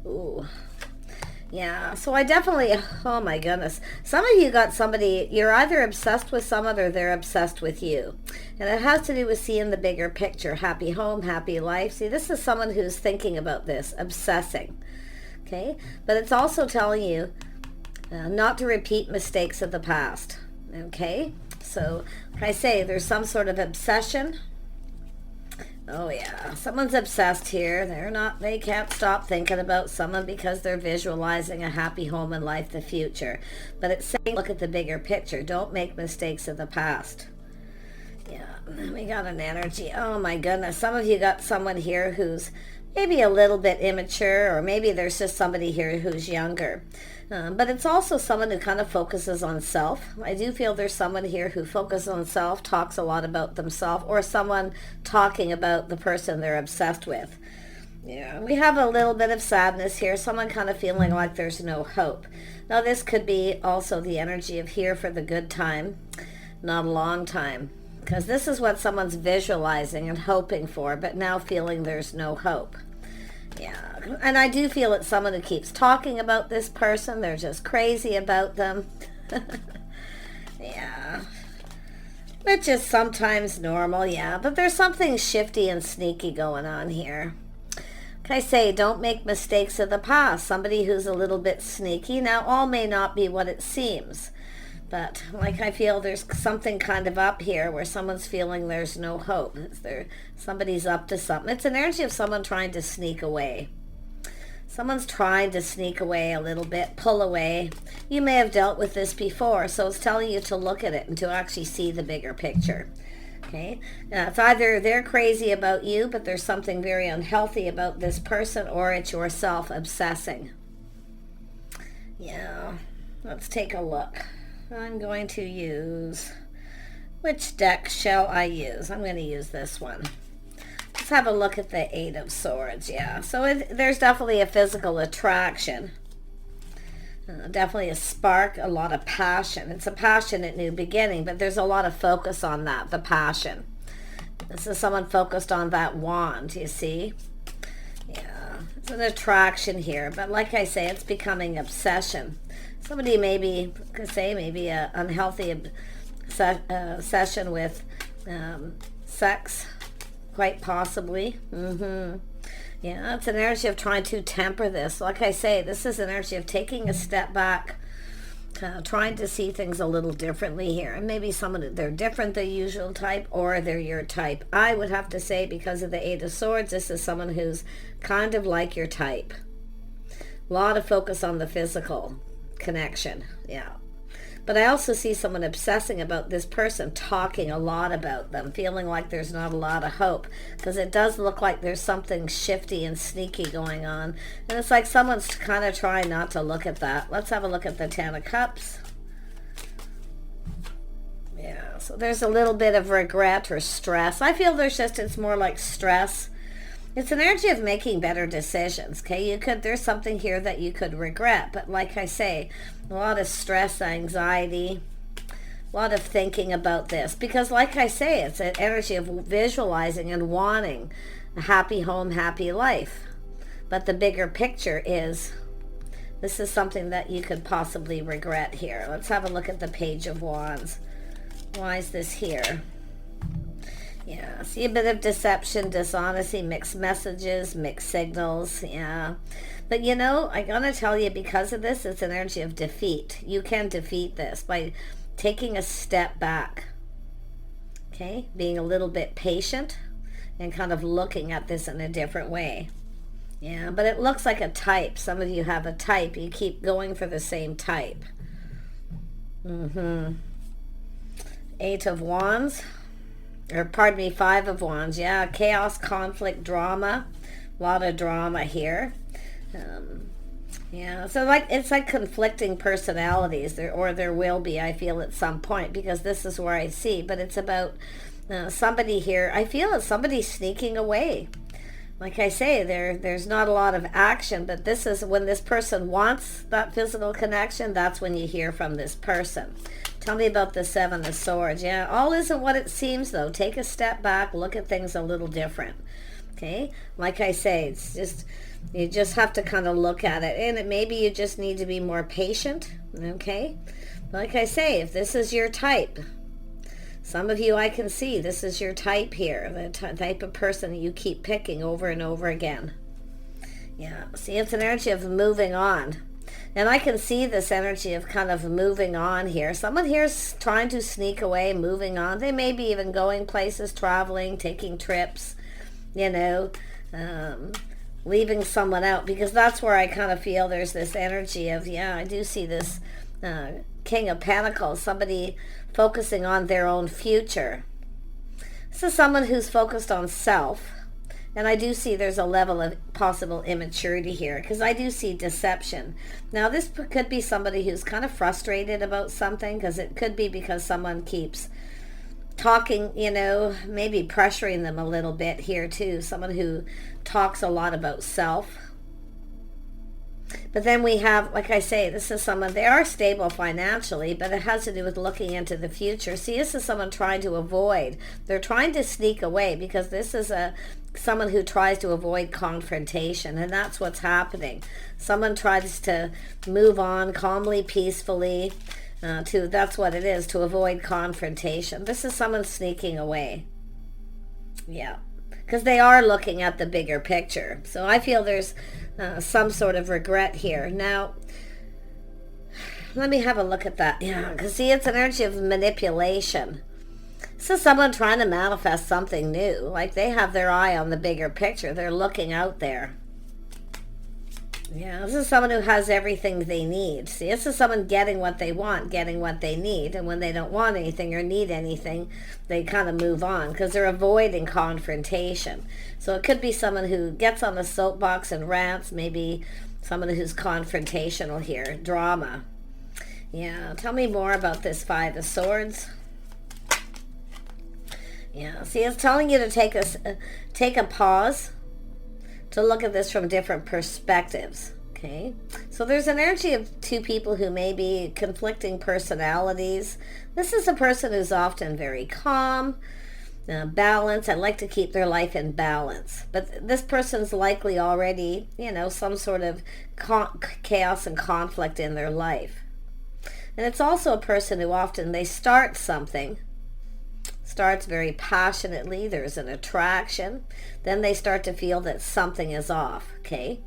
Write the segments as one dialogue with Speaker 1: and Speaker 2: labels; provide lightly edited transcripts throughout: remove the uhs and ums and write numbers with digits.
Speaker 1: Ooh. Yeah, so I definitely, oh my goodness. Some of you got somebody, you're either obsessed with someone or they're obsessed with you. And it has to do with seeing the bigger picture. Happy home, happy life. See, this is someone who's thinking about this, obsessing. Okay? But it's also telling you not to repeat mistakes of the past. Okay? So, like I say, there's some sort of obsession. Oh yeah, someone's obsessed here. They can't stop thinking about someone because they're visualizing a happy home and life, the future. But it's saying, look at the bigger picture. Don't make mistakes of the past. Yeah, we got an energy. Oh my goodness. Some of you got someone here who's maybe a little bit immature, or maybe there's just somebody here who's younger. But it's also someone who kind of focuses on self. I do feel there's someone here who focuses on self, talks a lot about themselves, or someone talking about the person they're obsessed with. Yeah, we have a little bit of sadness here. Someone kind of feeling like there's no hope. Now this could be also the energy of here for the good time, not a long time. Because this is what someone's visualizing and hoping for, but now feeling there's no hope. Yeah, and I do feel it's someone who keeps talking about this person. They're just crazy about them. Yeah, which is sometimes normal, yeah. But there's something shifty and sneaky going on here. Like I say, don't make mistakes of the past. Somebody who's a little bit sneaky. Now, all may not be what it seems. But like I feel there's something kind of up here where someone's feeling there's no hope. Somebody's up to something. It's an energy of someone trying to sneak away. Someone's trying to sneak away a little bit, pull away. You may have dealt with this before, so it's telling you to look at it and to actually see the bigger picture. Okay? Now, it's either they're crazy about you, but there's something very unhealthy about this person, or it's yourself obsessing. Yeah. Let's take a look. I'm going to use, which deck shall I use? I'm going to use this one. Let's have a look at the Eight of Swords. Yeah, so there's definitely a physical attraction. Definitely a spark, a lot of passion. It's a passionate new beginning, but there's a lot of focus on that, the passion. This is someone focused on that wand, you see? Yeah, it's an attraction here, but like I say, it's becoming obsession. Somebody maybe could say maybe an unhealthy session with sex, quite possibly. Yeah, it's an energy of trying to temper this. Like I say, this is an energy of taking a step back, trying to see things a little differently here. And maybe they're different than the usual type, or they're your type. I would have to say, because of the Eight of Swords, this is someone who's kind of like your type. A lot of focus on the physical connection, yeah. But I also see someone obsessing about this person, talking a lot about them, feeling like there's not a lot of hope, because it does look like there's something shifty and sneaky going on, and it's like someone's kind of trying not to look at that. Let's have a look at the Ten of Cups. Yeah, so there's a little bit of regret or stress. I feel it's more like stress. It's an energy of making better decisions, okay? There's something here that you could regret, but like I say, a lot of stress, anxiety, a lot of thinking about this, because like I say, it's an energy of visualizing and wanting a happy home, happy life. But the bigger picture is, this is something that you could possibly regret here. Let's have a look at the Page of Wands. Why is this here? Yeah, see a bit of deception, dishonesty, mixed messages, mixed signals, yeah. But I'm going to tell you, because of this, it's an energy of defeat. You can defeat this by taking a step back, okay? Being a little bit patient and kind of looking at this in a different way. Yeah, but it looks like a type. Some of you have a type. You keep going for the same type. Eight of Wands. Or pardon me, Five of Wands. Yeah, chaos, conflict, drama. A lot of drama here. Yeah, so it's like conflicting personalities, there will be, I feel, at some point, because this is where I see. But it's about somebody here. I feel it's somebody sneaking away. Like I say, there's not a lot of action, but this is when this person wants that physical connection. That's when you hear from this person. Tell me about the Seven of Swords. Yeah, all isn't what it seems, though. Take a step back, look at things a little different. Okay? Like I say, it's just You just have to kind of look at it. And maybe you just need to be more patient, okay? Like I say, if this is your type, some of you I can see, this is your type here, the type of person that you keep picking over and over again. Yeah, see, it's an energy of moving on. And I can see this energy of kind of moving on here. Someone here is trying to sneak away, moving on. They may be even going places, traveling, taking trips, you know, leaving someone out. Because that's where I kind of feel there's this energy of, yeah, I do see this King of Pentacles, somebody focusing on their own future. This is someone who's focused on self. And I do see there's a level of possible immaturity here, because I do see deception. Now, this could be somebody who's kind of frustrated about something, because it could be because someone keeps talking, you know, maybe pressuring them a little bit here too. Someone who talks a lot about self. But then we have, like I say, this is someone, they are stable financially, but it has to do with looking into the future. See, this is someone trying to avoid. They're trying to sneak away, because this is someone who tries to avoid confrontation, and that's what's happening. Someone tries to move on calmly, peacefully, that's what it is, to avoid confrontation. This is someone sneaking away. Yeah. Because they are looking at the bigger picture. So I feel there's some sort of regret here. Now, let me have a look at that. Yeah, because see, it's an energy of manipulation. This is someone trying to manifest something new. Like they have their eye on the bigger picture. They're looking out there. Yeah, this is someone who has everything they need. See, this is someone getting what they want, getting what they need. And when they don't want anything or need anything, they kind of move on, because they're avoiding confrontation. So it could be someone who gets on the soapbox and rants, maybe someone who's confrontational here, drama. Yeah, tell me more about this Five of Swords. Yeah, see, it's telling you to take a pause, to look at this from different perspectives, okay? So there's an energy of two people who may be conflicting personalities. This is a person who's often very calm, balanced. I like to keep their life in balance. But this person's likely already, you know, some sort of chaos and conflict in their life. And it's also a person who often, they start something, starts very passionately, there's an attraction, then they start to feel that something is off, okay?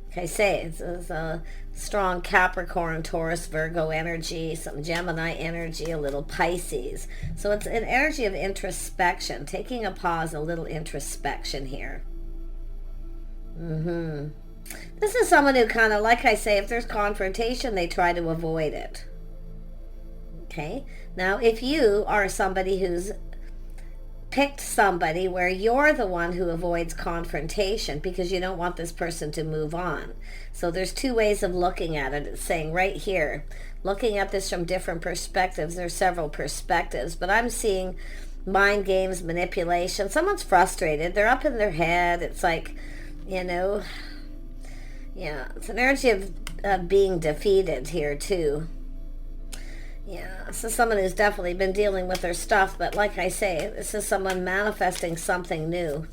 Speaker 1: Like I say, it's a strong Capricorn, Taurus, Virgo energy, some Gemini energy, a little Pisces. So it's an energy of introspection, taking a pause, a little introspection here. This is someone who kind of, like I say, if there's confrontation, they try to avoid it. Okay? Now, if you are somebody who's picked somebody where you're the one who avoids confrontation because you don't want this person to move on. So there's two ways of looking at it. It's saying right here, looking at this from different perspectives. There's several perspectives, but I'm seeing mind games, manipulation. Someone's frustrated. They're up in their head. It's like, you know, yeah, it's an energy of being defeated here too. Yeah, this is someone who's definitely been dealing with their stuff, but like I say, this is someone manifesting something new.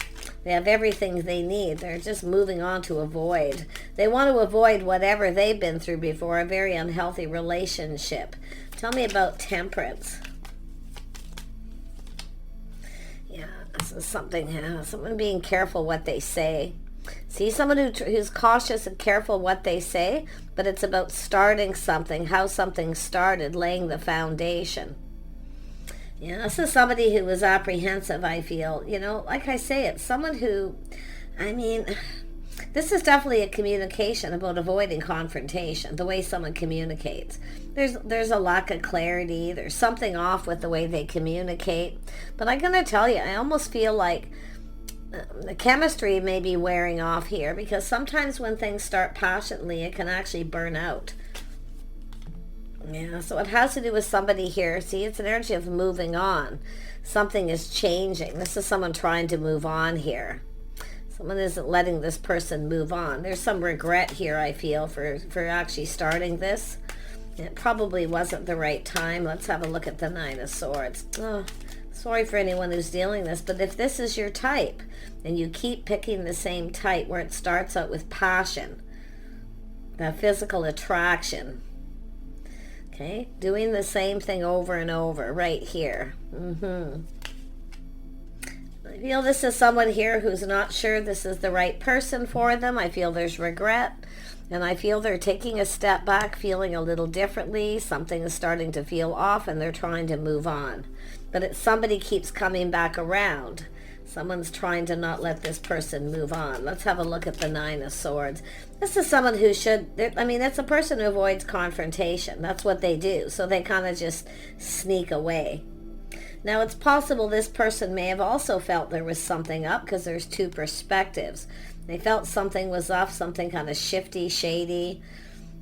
Speaker 1: They have everything they need. They're just moving on to avoid. They want to avoid whatever they've been through before, a very unhealthy relationship. Tell me about temperance. Yeah, this is something, someone being careful what they say. See, someone who's cautious and careful what they say, but it's about starting something, how something started, laying the foundation. Yeah, this is somebody who was apprehensive, I feel. You know, like I say, it's someone who, I mean, this is definitely a communication about avoiding confrontation, the way someone communicates. There's a lack of clarity. There's something off with the way they communicate. But I'm going to tell you, I almost feel like the chemistry may be wearing off here, because sometimes when things start passionately, it can actually burn out. Yeah, so it has to do with somebody here. See, it's an energy of moving on. Something is changing. This is someone trying to move on here. Someone isn't letting this person move on. There's some regret here, I feel, for actually starting this. It probably wasn't the right time. Let's have a look at the Nine of Swords. Oh, Sorry for anyone who's dealing this, but if this is your type and you keep picking the same type where it starts out with passion, that physical attraction, okay, doing the same thing over and over right here. I feel this is someone here who's not sure this is the right person for them. I feel there's regret, and I feel they're taking a step back, feeling a little differently. Something is starting to feel off, and they're trying to move on. But somebody keeps coming back around. Someone's trying to not let this person move on. Let's have a look at the Nine of Swords. This is someone who should, I mean, it's a person who avoids confrontation. That's what they do. So they kind of just sneak away. Now, it's possible this person may have also felt there was something up, because there's two perspectives. They felt something was off, something kind of shifty, shady,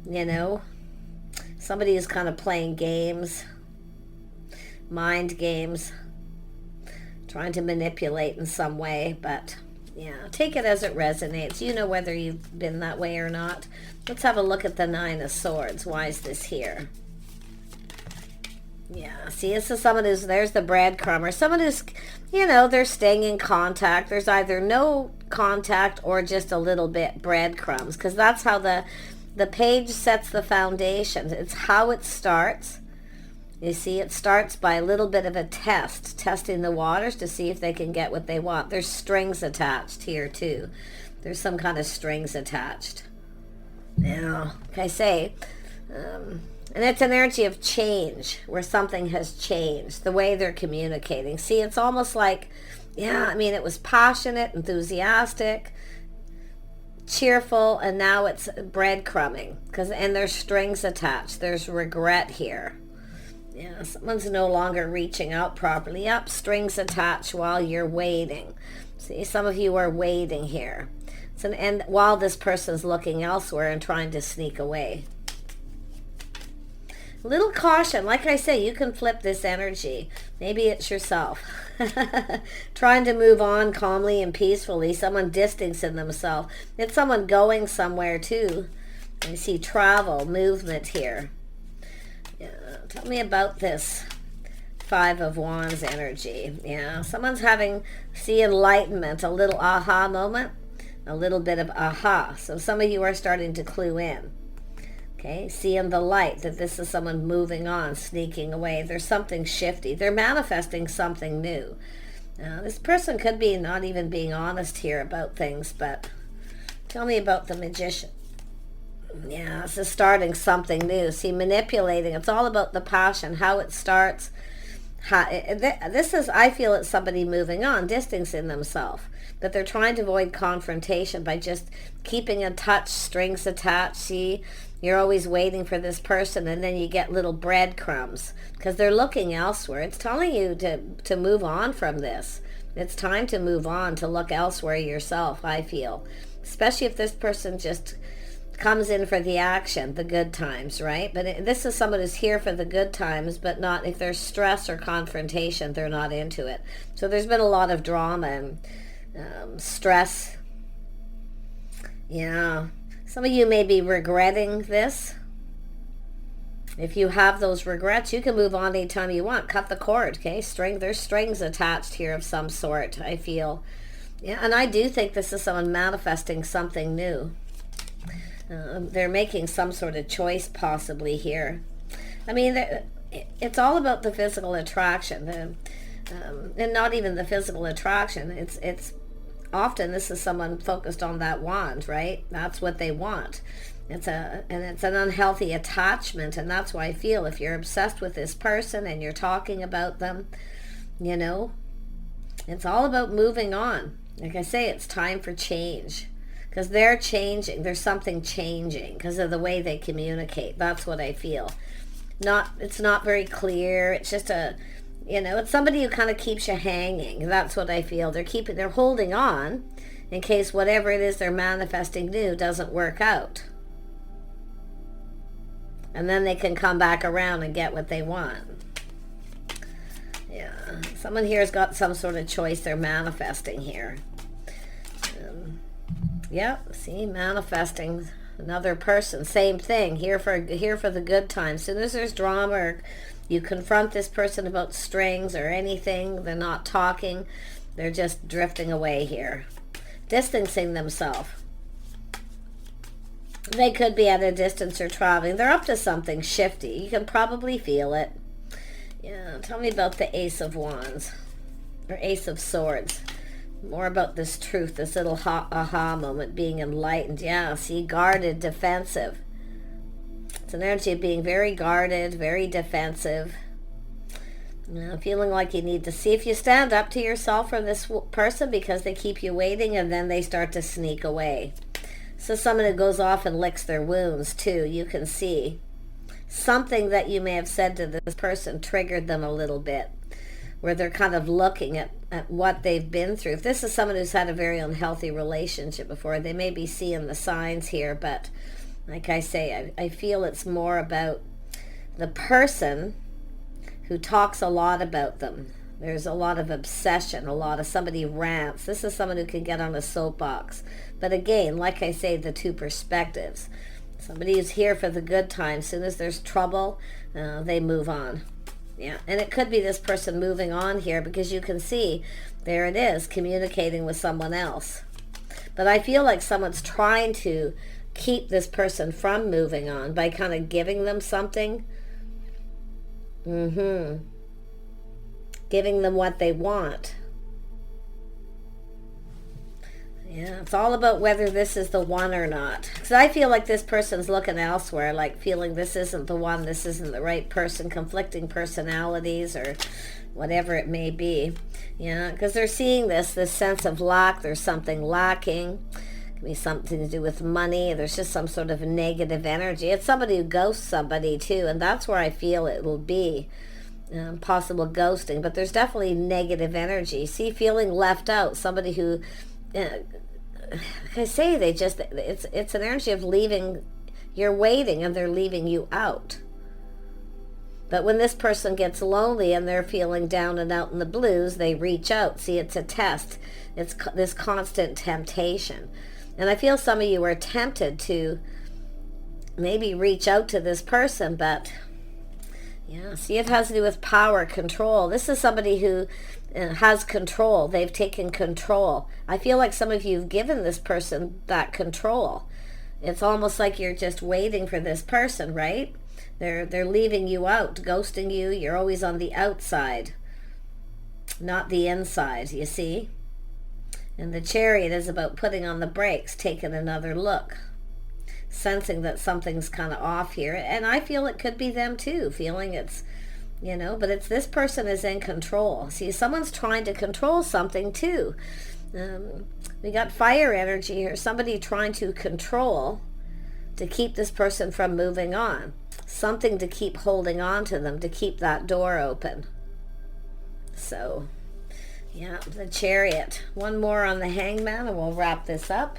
Speaker 1: you know. Somebody who's kind of playing games, mind games, trying to manipulate in some way. But, yeah, take it as it resonates. You know whether you've been that way or not. Let's have a look at the Nine of Swords. Why is this here? Yeah, see, this is someone who's, there's the breadcrumber. Someone who's, you know, they're staying in contact. There's either no contact or just a little bit breadcrumbs, because that's how the page sets the foundation. It's how it starts. You see, it starts by a little bit of a test, testing the waters to see if they can get what they want. There's strings attached here, too. There's some kind of strings attached. Now, like I say, and it's an energy of change, where something has changed, the way they're communicating. See, it's almost like, yeah, I mean, it was passionate, enthusiastic, cheerful, and now it's breadcrumbing, and there's strings attached. There's regret here. Yeah, someone's no longer reaching out properly. Yep, strings attached while you're waiting. See, some of you are waiting here. And while this person's looking elsewhere and trying to sneak away. Little caution. Like I say, you can flip this energy. Maybe it's yourself. Trying to move on calmly and peacefully. Someone distancing themselves. It's someone going somewhere too. I see travel, movement here. Yeah, tell me about this Five of Wands energy. Yeah, someone's having, see, enlightenment, a little aha moment. A little bit of aha. So some of you are starting to clue in. Okay, seeing the light, that this is someone moving on, sneaking away. There's something shifty. They're manifesting something new. This person could be not even being honest here about things, but tell me about the Magician. Yeah, this is starting something new. See, manipulating. It's all about the passion, how it starts. This is, I feel it's somebody moving on, distancing themselves. But they're trying to avoid confrontation by just keeping in touch, strings attached. See, you're always waiting for this person, and then you get little breadcrumbs because they're looking elsewhere. It's telling you to move on from this. It's time to move on, to look elsewhere yourself, I feel. Especially if this person just comes in for the action, the good times, right? But this is someone who's here for the good times, but not, if there's stress or confrontation, they're not into it. So there's been a lot of drama and stress. Yeah. Some of you may be regretting this. If you have those regrets, you can move on anytime you want. Cut the cord, okay? There's strings attached here of some sort, I feel. Yeah, and I do think this is someone manifesting something new. They're making some sort of choice possibly here. I mean, it's all about the physical attraction. And not even the physical attraction. It's often this is someone focused on that wand, right? That's what they want. It's an unhealthy attachment, and that's why I feel if you're obsessed with this person and you're talking about them, you know, it's all about moving on. Like I say, it's time for change because they're changing. There's something changing because of the way they communicate. That's what I feel. It's not very clear. It's just it's somebody who kind of keeps you hanging. That's what I feel. They're holding on in case whatever it is they're manifesting new doesn't work out. And then they can come back around and get what they want. Yeah. Someone here has got some sort of choice they're manifesting here. See, manifesting another person. Same thing. Here for the good times. As soon as there's drama or You confront this person about strings or anything, they're not talking. They're just drifting away here, distancing themselves. They could be at a distance or traveling. They're up to something shifty. You can probably feel it. Yeah, tell me about the Ace of Wands or Ace of Swords. More about this truth, this little aha moment, being enlightened. Yeah, see, guarded, defensive. It's an energy of being very guarded, very defensive. Feeling like you need to see if you stand up to yourself or this person, because they keep you waiting and then they start to sneak away. So someone who goes off and licks their wounds too, you can see. Something that you may have said to this person triggered them a little bit, where they're kind of looking at what they've been through. If this is someone who's had a very unhealthy relationship before, they may be seeing the signs here, but like I say, I feel it's more about the person who talks a lot about them. There's a lot of obsession, a lot of somebody rants. This is someone who can get on a soapbox. But again, like I say, the two perspectives. Somebody who's here for the good times. As soon as there's trouble, they move on. Yeah, and it could be this person moving on here, because you can see, there it is, communicating with someone else. But I feel like someone's trying to keep this person from moving on by kind of giving them something. Giving them what they want. Yeah, it's all about whether this is the one or not. Because I feel like this person's looking elsewhere, like feeling this isn't the one, this isn't the right person, conflicting personalities or whatever it may be. Yeah, because they're seeing this sense of lack. There's something lacking. It can be something to do with money. There's just some sort of negative energy. It's somebody who ghosts somebody too, and that's where I feel it will be. Possible ghosting, but there's definitely negative energy. See, feeling left out. Somebody who, like I say, it's an energy of leaving. You're waiting and they're leaving you out. But when this person gets lonely and they're feeling down and out in the blues, they reach out. See, it's a test. It's this constant temptation. And I feel some of you are tempted to maybe reach out to this person, but yeah, see, it has to do with power, control. This is somebody who has control. They've taken control. I feel like some of you have given this person that control. It's almost like you're just waiting for this person, right? They're leaving you out, ghosting you. You're always on the outside, not the inside, you see? And the Chariot is about putting on the brakes, taking another look, sensing that something's kind of off here. And I feel it could be them too, feeling it's, but it's this person is in control. See, someone's trying to control something too. We got fire energy here, somebody trying to control to keep this person from moving on, something to keep holding on to them, to keep that door open. So yeah, the Chariot. One more on the Hangman and we'll wrap this up.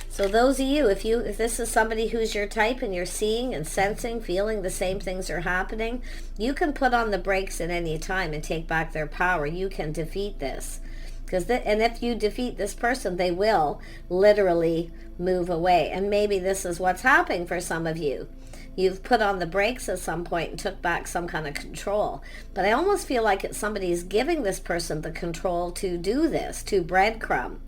Speaker 1: So those of you, if this is somebody who's your type and you're seeing and sensing, feeling the same things are happening, you can put on the brakes at any time and take back their power. You can defeat this. And if you defeat this person, they will literally move away. And maybe this is what's happening for some of you. You've put on the brakes at some point and took back some kind of control. But I almost feel like it's somebody's giving this person the control to do this, to breadcrumb.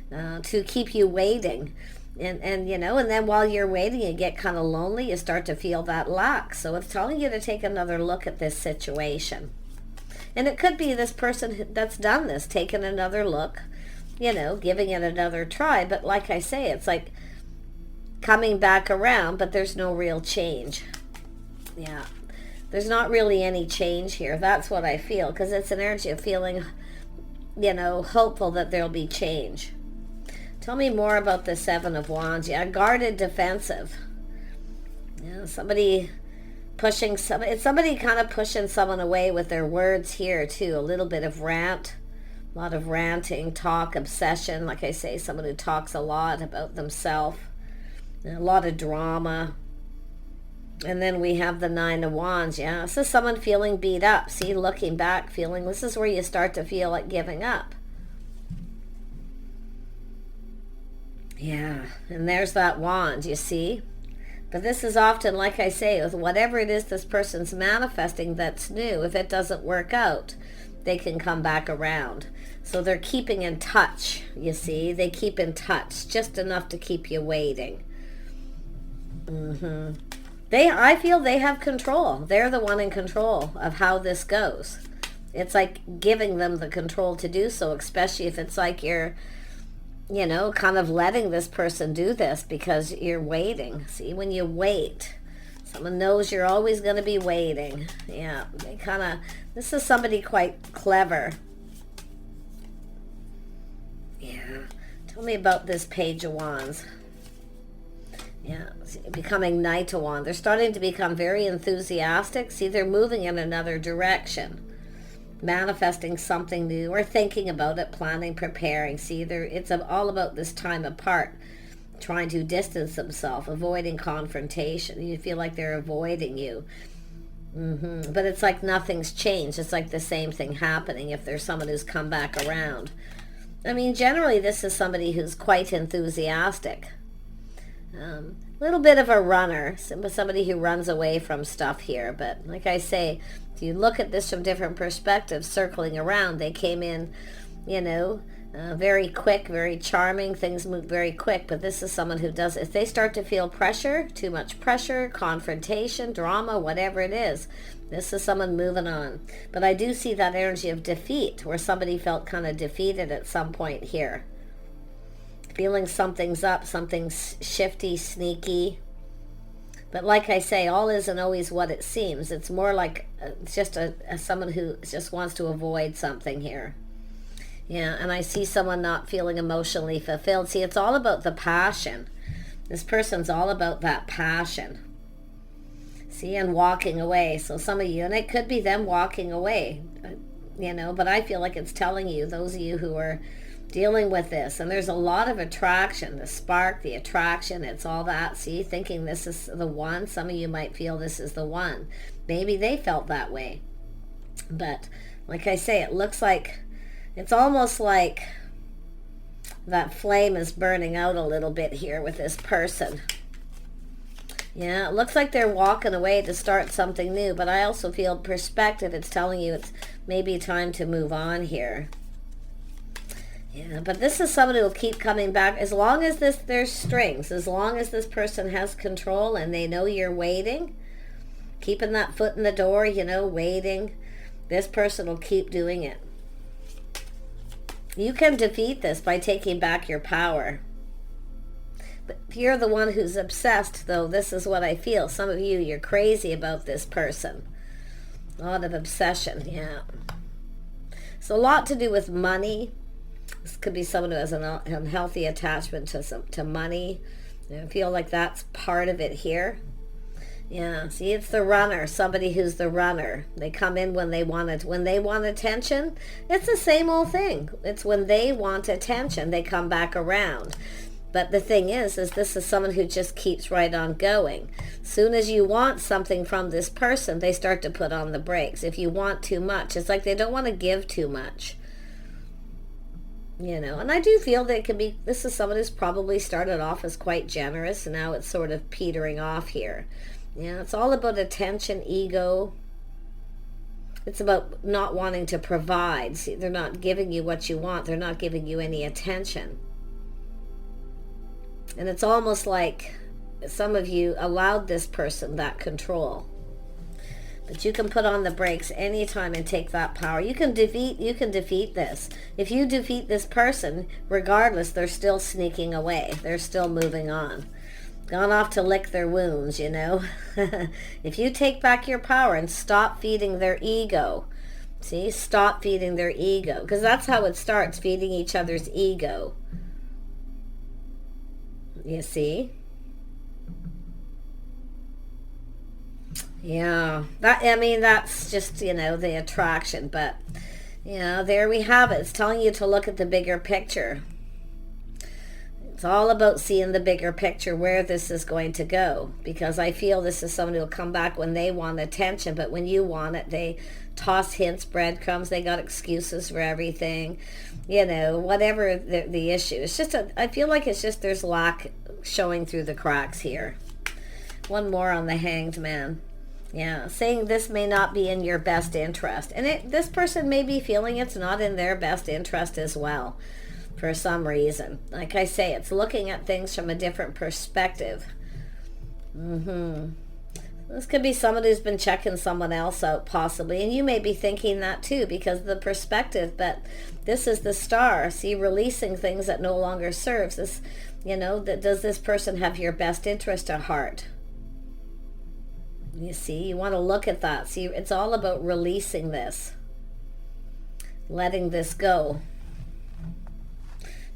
Speaker 1: To keep you waiting, and then while you're waiting, you get kind of lonely. You start to feel that lack. So it's telling you to take another look at this situation, and it could be this person that's done this, taken another look, giving it another try. But like I say, it's like coming back around, but there's no real change. Yeah, there's not really any change here. That's what I feel, because it's an energy of feeling, hopeful that there'll be change. Tell me more about the Seven of Wands. Yeah, guarded, defensive. Yeah, somebody pushing it's somebody kind of pushing someone away with their words here too. A little bit of rant, a lot of ranting, talk, obsession. Like I say, someone who talks a lot about themselves. A lot of drama. And then we have the Nine of Wands. Yeah, this is someone feeling beat up. See, looking back, feeling, this is where you start to feel like giving up. Yeah, and there's that wand, you see? But this is often, like I say, with whatever it is this person's manifesting that's new, if it doesn't work out, they can come back around. So they're keeping in touch, you see. They keep in touch, just enough to keep you waiting. I feel they have control. They're the one in control of how this goes. It's like giving them the control to do so, especially if it's like you're, kind of letting this person do this because you're waiting. See, when you wait, someone knows you're always going to be waiting. Yeah, this is somebody quite clever. Yeah, tell me about this Page of Wands. Yeah, becoming Knight of Wands. They're starting to become very enthusiastic. See, they're moving in another direction. Manifesting something new or thinking about it, planning, preparing. See, it's all about this time apart, trying to distance themselves, avoiding confrontation. You feel like they're avoiding you. But it's like nothing's changed. It's like the same thing happening if there's someone who's come back around. I mean, generally this is somebody who's quite enthusiastic. Little bit of a runner, somebody who runs away from stuff here. But like I say, if you look at this from different perspectives, circling around, they came in, very quick, very charming. Things move very quick. But this is someone who does, if they start to feel pressure, too much pressure, confrontation, drama, whatever it is, this is someone moving on. But I do see that energy of defeat, where somebody felt kind of defeated at some point here. Feeling something's up, something's shifty, sneaky. But like I say, all isn't always what it seems. It's more like it's just someone who just wants to avoid something here. Yeah, and I see someone not feeling emotionally fulfilled. See, it's all about the passion. This person's all about that passion. See, and walking away. So some of you, and it could be them walking away, but I feel like it's telling you, those of you who are dealing with this, and there's a lot of attraction, the spark, the attraction, it's all that. See, thinking this is the one. Some of you might feel this is the one. Maybe they felt that way. But like I say, it looks like, it's almost like that flame is burning out a little bit here with this person. Yeah, it looks like they're walking away to start something new, but I also feel perspective. It's telling you it's maybe time to move on here. Yeah, but this is someone who will keep coming back as long as there's strings, as long as this person has control and they know you're waiting, keeping that foot in the door, waiting. This person will keep doing it. You can defeat this by taking back your power. But if you're the one who's obsessed, though, this is what I feel. Some of you, you're crazy about this person. A lot of obsession, yeah. So a lot to do with money. This could be someone who has an unhealthy attachment to money. I feel like that's part of it here. Yeah, see, it's the runner, somebody who's the runner. They come in when they want it. When they want attention, it's the same old thing. It's when they want attention, they come back around. But the thing is this is someone who just keeps right on going. Soon as you want something from this person, they start to put on the brakes. If you want too much, it's like they don't want to give too much. And I do feel that this is someone who's probably started off as quite generous, and now it's sort of petering off here. Yeah, it's all about attention, ego. It's about not wanting to provide. See, they're not giving you what you want. They're not giving you any attention. And it's almost like some of you allowed this person that control. But you can put on the brakes anytime and take that power. You can defeat this. If you defeat this person, regardless, they're still sneaking away. They're still moving on. Gone off to lick their wounds, If you take back your power and stop feeding their ego. See, stop feeding their ego. Because that's how it starts, feeding each other's ego. You see? Yeah, that's just, the attraction. But, there we have it. It's telling you to look at the bigger picture. It's all about seeing the bigger picture, where this is going to go. Because I feel this is someone who will come back when they want attention. But when you want it, they toss hints, breadcrumbs. They got excuses for everything. Whatever the issue. It's just, I feel like it's just there's lack showing through the cracks here. One more on the Hanged Man. Yeah, saying this may not be in your best interest. And this person may be feeling it's not in their best interest as well, for some reason. Like I say, it's looking at things from a different perspective. This could be somebody who's been checking someone else out, possibly. And you may be thinking that too, because of the perspective. But this is the Star. See, releasing things that no longer serves. This, does this person have your best interest at heart? You see, you want to look at that. See, it's all about releasing this. Letting this go.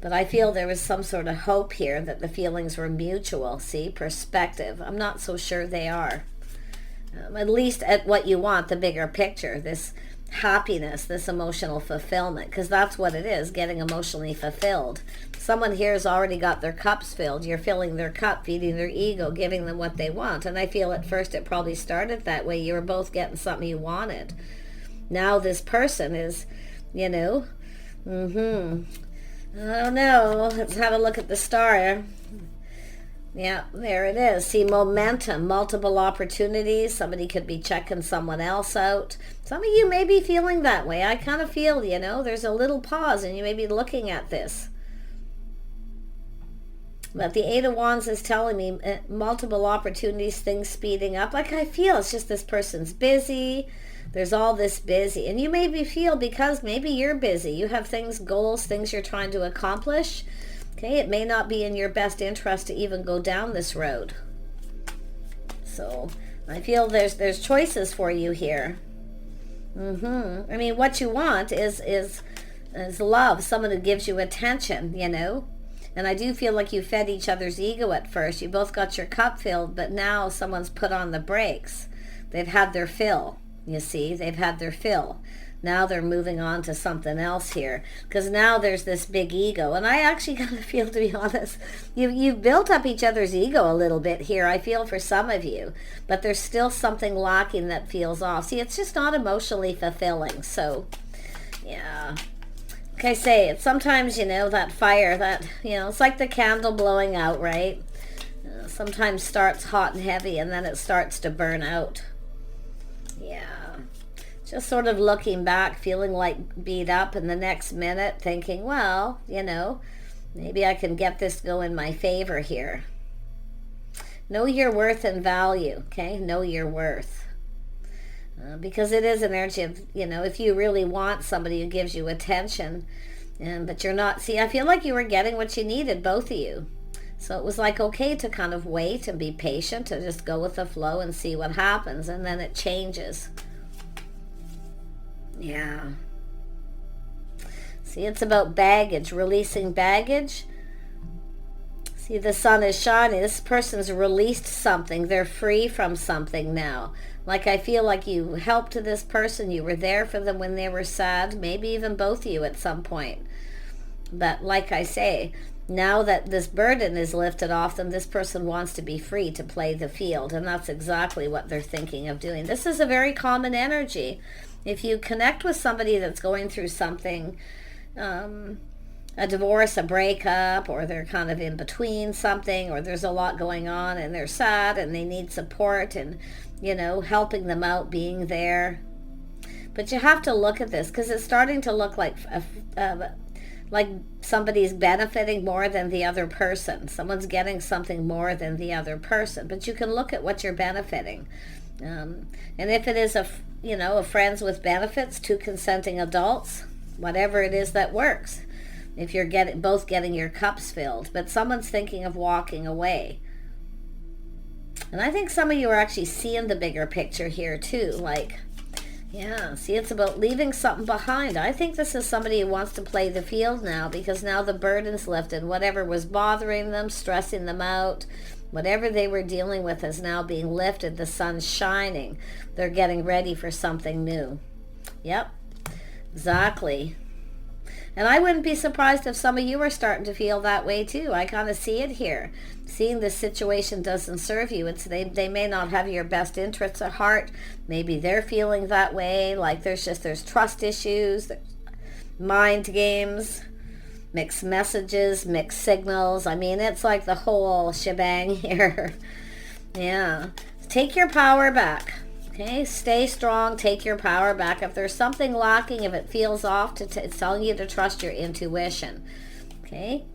Speaker 1: But I feel there was some sort of hope here that the feelings were mutual. See, perspective. I'm not so sure they are. At least at what you want, the bigger picture, this happiness, this emotional fulfillment, because that's what it is, getting emotionally fulfilled. Someone here has already got their cups filled. You're filling their cup, feeding their ego, giving them what they want. And I feel at first it probably started that way. You were both getting something you wanted. Now this person is, I don't know. Let's have a look at the Star. Yeah, there it is. See, momentum, multiple opportunities. Somebody could be checking someone else out. Some of you may be feeling that way. I kind of feel, there's a little pause and you may be looking at this. But the Eight of Wands is telling me multiple opportunities, things speeding up. Like I feel it's just this person's busy. There's all this busy. And you maybe feel because maybe you're busy. You have things, goals, things you're trying to accomplish. Okay, it may not be in your best interest to even go down this road. So I feel there's choices for you here. I mean, what you want is love, someone who gives you attention, And I do feel like you fed each other's ego at first. You both got your cup filled, but now someone's put on the brakes. They've had their fill, you see. They've had their fill. Now they're moving on to something else here. Because now there's this big ego. And I actually kind of feel, to be honest, you've built up each other's ego a little bit here, I feel, for some of you. But there's still something lacking that feels off. See, it's just not emotionally fulfilling. So, yeah. Like I say, it's sometimes, that fire, that, it's like the candle blowing out, right? Sometimes starts hot and heavy and then it starts to burn out. Yeah. Just sort of looking back, feeling like beat up, and the next minute thinking, well, maybe I can get this to go in my favor here. Know your worth and value, okay? Know your worth. Because it is an energy of, if you really want somebody who gives you attention, but you're not, see, I feel like you were getting what you needed, both of you. So it was like okay to kind of wait and be patient, to just go with the flow and see what happens, and then it changes. Yeah. See, it's about baggage, releasing baggage. See, the sun is shining. This person's released something. They're free from something now. Like I feel like you helped this person. You were there for them when they were sad. Maybe even both of you at some point. But like I say, now that this burden is lifted off them, this person wants to be free to play the field. And that's exactly what they're thinking of doing. This is a very common energy. If you connect with somebody that's going through something, a divorce, a breakup, or they're kind of in between something, or there's a lot going on and they're sad and they need support and, helping them out, being there. But you have to look at this because it's starting to look like somebody's benefiting more than the other person. Someone's getting something more than the other person. But you can look at what you're benefiting. And if it is a friends with benefits, two consenting adults, whatever it is that works. If you're both getting your cups filled, but someone's thinking of walking away. And I think some of you are actually seeing the bigger picture here too. See, it's about leaving something behind. I think this is somebody who wants to play the field now, because now the burden's lifted. Whatever was bothering them, stressing them out, whatever they were dealing with is now being lifted. The sun's shining. They're getting ready for something new. Yep, exactly. And I wouldn't be surprised if some of you are starting to feel that way too. I kind of see it here. Seeing this situation doesn't serve you. They may not have your best interests at heart. Maybe they're feeling that way. Like there's trust issues, there's mind games, mixed messages, mixed signals. I mean, it's like the whole shebang here. Yeah. Take your power back. Okay, stay strong, take your power back. If there's something lacking, if it feels off, it's telling you to trust your intuition. Okay?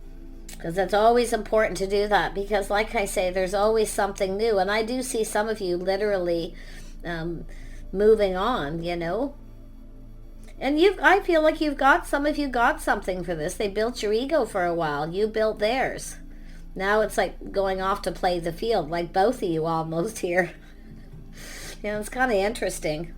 Speaker 1: Because it's always important to do that. Because like I say, there's always something new. And I do see some of you literally moving on, you know. And I feel like some of you got something for this. They built your ego for a while. You built theirs. Now it's like going off to play the field, like both of you almost here. Yeah, it's kind of interesting.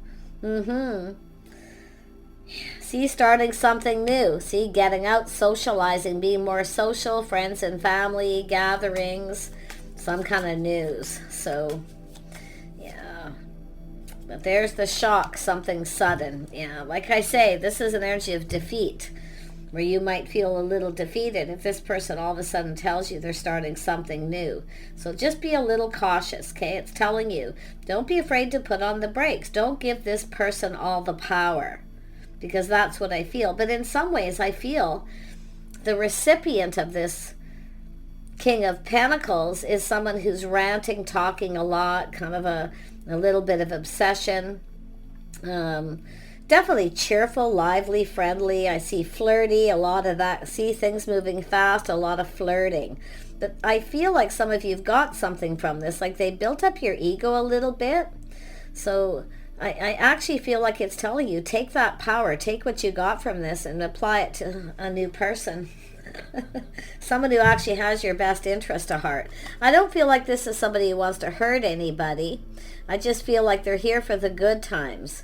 Speaker 1: See, starting something new. See, getting out, socializing, being more social, friends and family, gatherings, some kind of news. So, yeah. But there's the shock, something sudden. Yeah, like I say, this is an energy of defeat, where you might feel a little defeated if this person all of a sudden tells you they're starting something new. So just be a little cautious, okay? It's telling you, don't be afraid to put on the brakes. Don't give this person all the power, because that's what I feel. But in some ways, I feel the recipient of this King of Pentacles is someone who's ranting, talking a lot, kind of a little bit of obsession. Definitely cheerful, lively, friendly. I see flirty, a lot of that. See things moving fast, a lot of flirting. But I feel like some of you've got something from this. Like they built up your ego a little bit. So I actually feel like it's telling you, take that power, take what you got from this and apply it to a new person. Someone who actually has your best interest at heart. I don't feel like this is somebody who wants to hurt anybody. I just feel like they're here for the good times.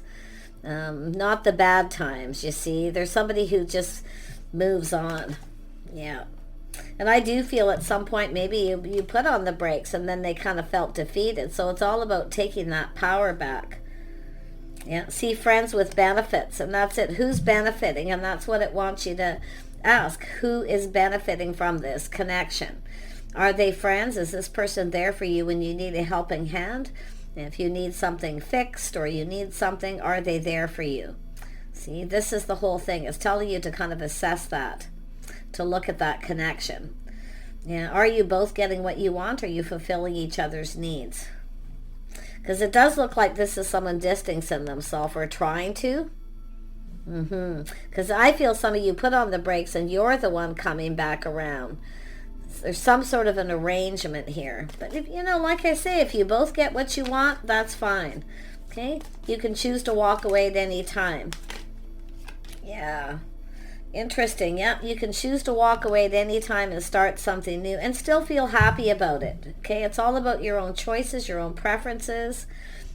Speaker 1: Not the bad times, you see. There's somebody who just moves on. Yeah. And I do feel at some point maybe you put on the brakes and then they kind of felt defeated. So it's all about taking that power back. Yeah. See, friends with benefits, and that's it. Who's benefiting? And that's what it wants you to ask. Who is benefiting from this connection? Are they friends? Is this person there for you when you need a helping hand? If you need something fixed or you need something, are they there for you? See, this is the whole thing. It's telling you to kind of assess that, to look at that connection. Yeah, are you both getting what you want? Or are you fulfilling each other's needs? Because it does look like this is someone distancing themselves or trying to. Because I feel some of you put on the brakes and you're the one coming back around. There's some sort of an arrangement here. But, if, you know, like I say, if you both get what you want, that's fine. Okay? You can choose to walk away at any time. Yeah. Interesting. Yep. You can choose to walk away at any time and start something new and still feel happy about it. Okay? It's all about your own choices, your own preferences.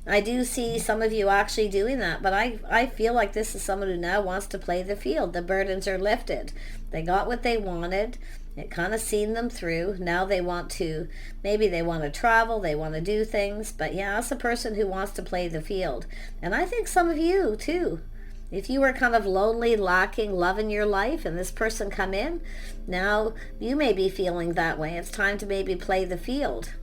Speaker 1: I do see some of you actually doing that, but I feel like this is someone who now wants to play the field. The burdens are lifted. They got what they wanted. It kind of seen them through. Now they want to, maybe they want to travel, they want to do things. But yeah, it's a person who wants to play the field. And I think some of you too. If you were kind of lonely, lacking love in your life, and this person come in, now you may be feeling that way. It's time to maybe play the field.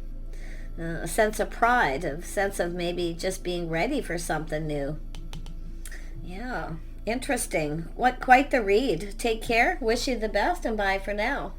Speaker 1: A sense of pride, a sense of maybe just being ready for something new. Yeah. Interesting. Quite the read. Take care. Wish you the best and bye for now.